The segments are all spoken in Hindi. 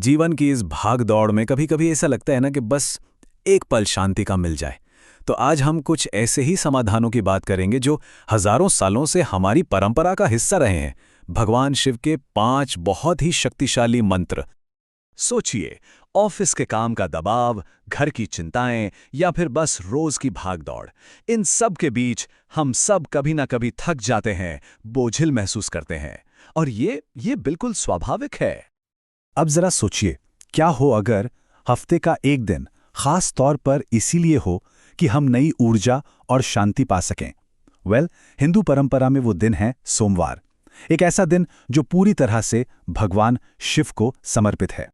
जीवन की इस भाग दौड़ में कभी कभी ऐसा लगता है ना कि बस एक पल शांति का मिल जाए। तो आज हम कुछ ऐसे ही समाधानों की बात करेंगे जो हजारों सालों से हमारी परंपरा का हिस्सा रहे हैं। भगवान शिव के 5 बहुत ही शक्तिशाली मंत्र। सोचिए, ऑफिस के काम का दबाव, घर की चिंताएं या फिर बस रोज की भागदौड़, इन सब के बीच हम सब कभी ना कभी थक जाते हैं, बोझिल महसूस करते हैं। और ये बिल्कुल स्वाभाविक है। अब जरा सोचिए, क्या हो अगर हफ्ते का एक दिन खास तौर पर इसीलिए हो कि हम नई ऊर्जा और शांति पा सकें। हिंदू परंपरा में वो दिन है सोमवार, एक ऐसा दिन जो पूरी तरह से भगवान शिव को समर्पित है।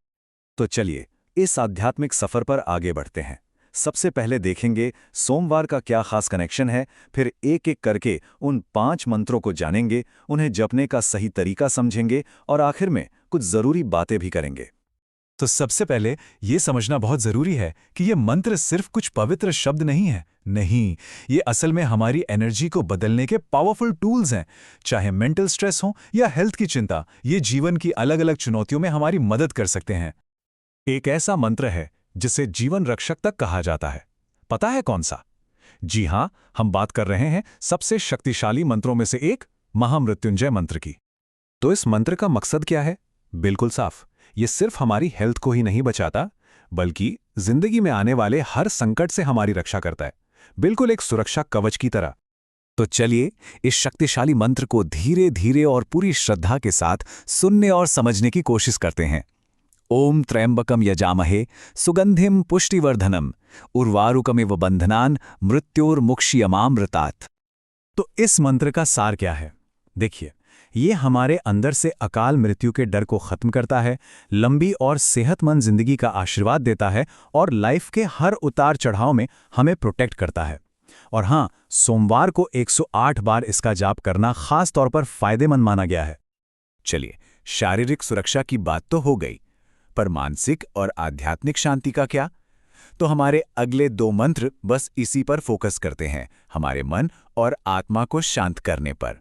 तो चलिए इस आध्यात्मिक सफर पर आगे बढ़ते हैं। सबसे पहले देखेंगे सोमवार का क्या खास कनेक्शन है, फिर एक एक करके उन 5 मंत्रों को जानेंगे, उन्हें जपने का सही तरीका समझेंगे और आखिर में कुछ जरूरी बातें भी करेंगे। तो सबसे पहले ये समझना बहुत जरूरी है कि ये मंत्र सिर्फ कुछ पवित्र शब्द नहीं है। नहीं, ये असल में हमारी एनर्जी को बदलने के पावरफुल टूल्स हैं। चाहे मेंटल स्ट्रेस हो या हेल्थ की चिंता, ये जीवन की अलग अलग चुनौतियों में हमारी मदद कर सकते हैं। एक ऐसा मंत्र है जिसे जीवन रक्षक तक कहा जाता है। पता है कौन सा? जी हां, हम बात कर रहे हैं सबसे शक्तिशाली मंत्रों में से एक, महामृत्युंजय मंत्र की। तो इस मंत्र का मकसद क्या है? बिल्कुल साफ, ये सिर्फ हमारी हेल्थ को ही नहीं बचाता, बल्कि जिंदगी में आने वाले हर संकट से हमारी रक्षा करता है, बिल्कुल एक सुरक्षा कवच की तरह। तो चलिए इस शक्तिशाली मंत्र को धीरे धीरे और पूरी श्रद्धा के साथ सुनने और समझने की कोशिश करते हैं। ओम त्र्यंबकम यजामहे सुगंधिम पुष्टिवर्धनम उर्वारुकमिव बंधनान मृत्योर्मुक्षीयमामृतात्। तो इस मंत्र का सार क्या है? देखिए, ये हमारे अंदर से अकाल मृत्यु के डर को खत्म करता है, लंबी और सेहतमंद जिंदगी का आशीर्वाद देता है और लाइफ के हर उतार चढ़ाव में हमें प्रोटेक्ट करता है। और हां, सोमवार को 108 बार इसका जाप करना खास तौर पर फायदेमंद माना गया है। चलिए, शारीरिक सुरक्षा की बात तो हो गई, पर मानसिक और आध्यात्मिक शांति का क्या? तो हमारे अगले 2 मंत्र बस इसी पर फोकस करते हैं, हमारे मन और आत्मा को शांत करने पर।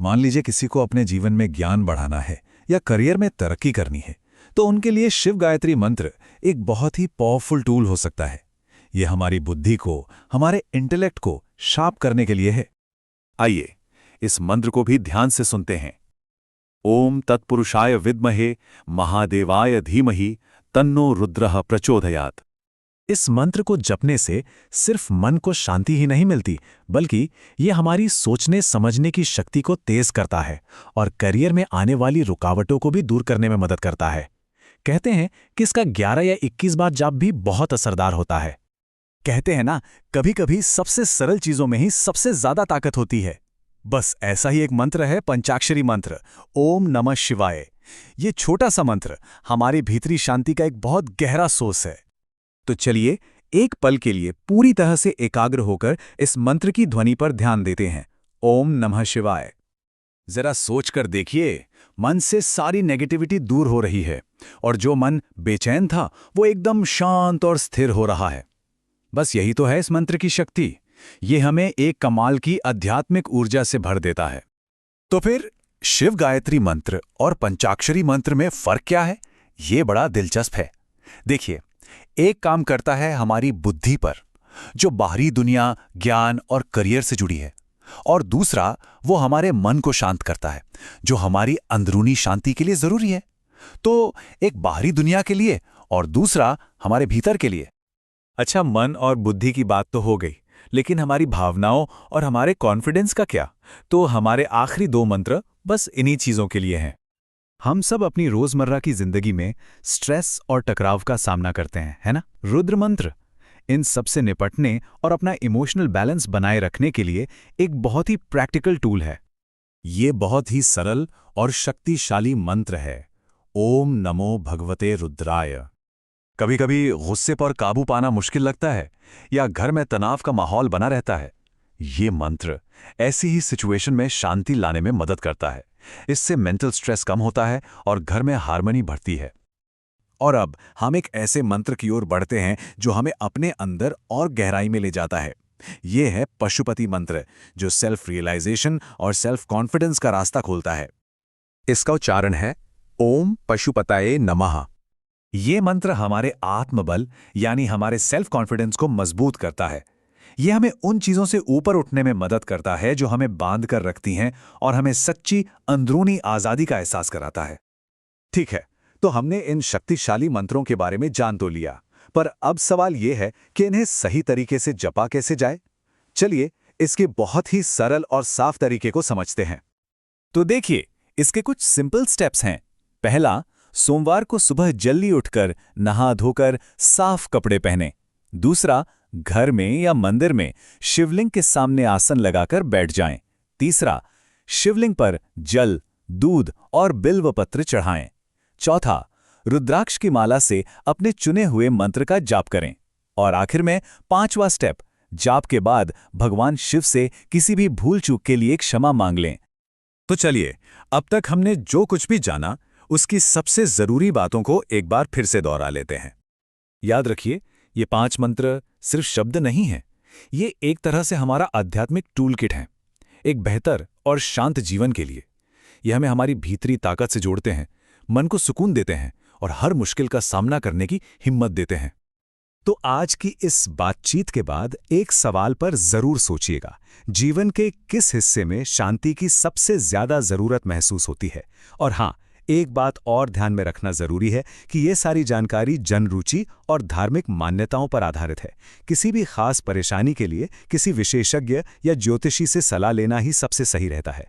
मान लीजिए किसी को अपने जीवन में ज्ञान बढ़ाना है या करियर में तरक्की करनी है, तो उनके लिए शिव गायत्री मंत्र एक बहुत ही पावरफुल टूल हो सकता है। यह हमारी बुद्धि को, हमारे इंटेलेक्ट को शार्प करने के लिए है। आइए इस मंत्र को भी ध्यान से सुनते हैं। ओम तत्पुरुषाय विद्महे महादेवाय धीमहि तन्नो रुद्रः प्रचोदयात्। इस मंत्र को जपने से सिर्फ मन को शांति ही नहीं मिलती, बल्कि ये हमारी सोचने समझने की शक्ति को तेज करता है और करियर में आने वाली रुकावटों को भी दूर करने में मदद करता है। कहते हैं कि इसका 11 या 21 बार जाप भी बहुत असरदार होता है। कहते हैं ना, कभी कभी सबसे सरल चीजों में ही सबसे ज्यादा ताकत होती है। बस ऐसा ही एक मंत्र है पंचाक्षरी मंत्र, ओम नमः शिवाय। ये छोटा सा मंत्र हमारी भीतरी शांति का एक बहुत गहरा सोर्स है। तो चलिए एक पल के लिए पूरी तरह से एकाग्र होकर इस मंत्र की ध्वनि पर ध्यान देते हैं। ओम नमः शिवाय। जरा सोचकर देखिए, मन से सारी नेगेटिविटी दूर हो रही है और जो मन बेचैन था वो एकदम शांत और स्थिर हो रहा है। बस यही तो है इस मंत्र की शक्ति। ये हमें एक कमाल की आध्यात्मिक ऊर्जा से भर देता है। तो फिर शिव गायत्री मंत्र और पंचाक्षरी मंत्र में फर्क क्या है? ये बड़ा दिलचस्प है। देखिए, एक काम करता है हमारी बुद्धि पर, जो बाहरी दुनिया, ज्ञान और करियर से जुड़ी है, और दूसरा वो हमारे मन को शांत करता है, जो हमारी अंदरूनी शांति के लिए जरूरी है। तो एक बाहरी दुनिया के लिए और दूसरा हमारे भीतर के लिए। अच्छा, मन और बुद्धि की बात तो हो गई, लेकिन हमारी भावनाओं और हमारे कॉन्फिडेंस का क्या? तो हमारे आखिरी 2 मंत्र बस इन्हीं चीजों के लिए हैं। हम सब अपनी रोजमर्रा की जिंदगी में स्ट्रेस और टकराव का सामना करते हैं, है ना? रुद्र मंत्र इन सब से निपटने और अपना इमोशनल बैलेंस बनाए रखने के लिए एक बहुत ही प्रैक्टिकल टूल है। ये बहुत ही सरल और शक्तिशाली मंत्र है, ओम नमो भगवते रुद्राय। कभी कभी गुस्से पर काबू पाना मुश्किल लगता है या घर में तनाव का माहौल बना रहता है। ये मंत्र ऐसी ही सिचुएशन में शांति लाने में मदद करता है। इससे मेंटल स्ट्रेस कम होता है और घर में हार्मनी बढ़ती है। और अब हम एक ऐसे मंत्र की ओर बढ़ते हैं जो हमें अपने अंदर और गहराई में ले जाता है। ये है पशुपति मंत्र, जो सेल्फ रियलाइजेशन और सेल्फ कॉन्फिडेंस का रास्ता खोलता है। इसका उच्चारण है ओम पशुपतये नमः। ये मंत्र हमारे आत्मबल यानी हमारे सेल्फ कॉन्फिडेंस को मजबूत करता है। ये हमें उन चीजों से ऊपर उठने में मदद करता है जो हमें बांध कर रखती हैं और हमें सच्ची अंदरूनी आजादी का एहसास कराता है। ठीक है, तो हमने इन शक्तिशाली मंत्रों के बारे में जान तो लिया, पर अब सवाल यह है कि इन्हें सही तरीके से जपा कैसे जाए। चलिए इसके बहुत ही सरल और साफ तरीके को समझते हैं। तो देखिए, इसके कुछ सिंपल स्टेप्स हैं। पहला, सोमवार को सुबह जल्दी उठकर नहा धोकर साफ कपड़े पहनें। दूसरा, घर में या मंदिर में शिवलिंग के सामने आसन लगाकर बैठ जाएं। तीसरा, शिवलिंग पर जल, दूध और बिल्व पत्र चढ़ाएं। चौथा, रुद्राक्ष की माला से अपने चुने हुए मंत्र का जाप करें। और आखिर में 5वां स्टेप, जाप के बाद भगवान शिव से किसी भी भूल चूक के लिए क्षमा मांग लें। तो चलिए, अब तक हमने जो कुछ भी जाना उसकी सबसे जरूरी बातों को एक बार फिर से दोहरा लेते हैं। याद रखिए, ये 5 मंत्र सिर्फ शब्द नहीं हैं, ये एक तरह से हमारा आध्यात्मिक टूल किट है, एक बेहतर और शांत जीवन के लिए। ये हमें हमारी भीतरी ताकत से जोड़ते हैं, मन को सुकून देते हैं और हर मुश्किल का सामना करने की हिम्मत देते हैं। तो आज की इस बातचीत के बाद एक सवाल पर जरूर सोचिएगा, जीवन के किस हिस्से में शांति की सबसे ज्यादा जरूरत महसूस होती है। और हाँ, एक बात और ध्यान में रखना जरूरी है कि ये सारी जानकारी जनरुचि और धार्मिक मान्यताओं पर आधारित है। किसी भी खास परेशानी के लिए किसी विशेषज्ञ या ज्योतिषी से सलाह लेना ही सबसे सही रहता है।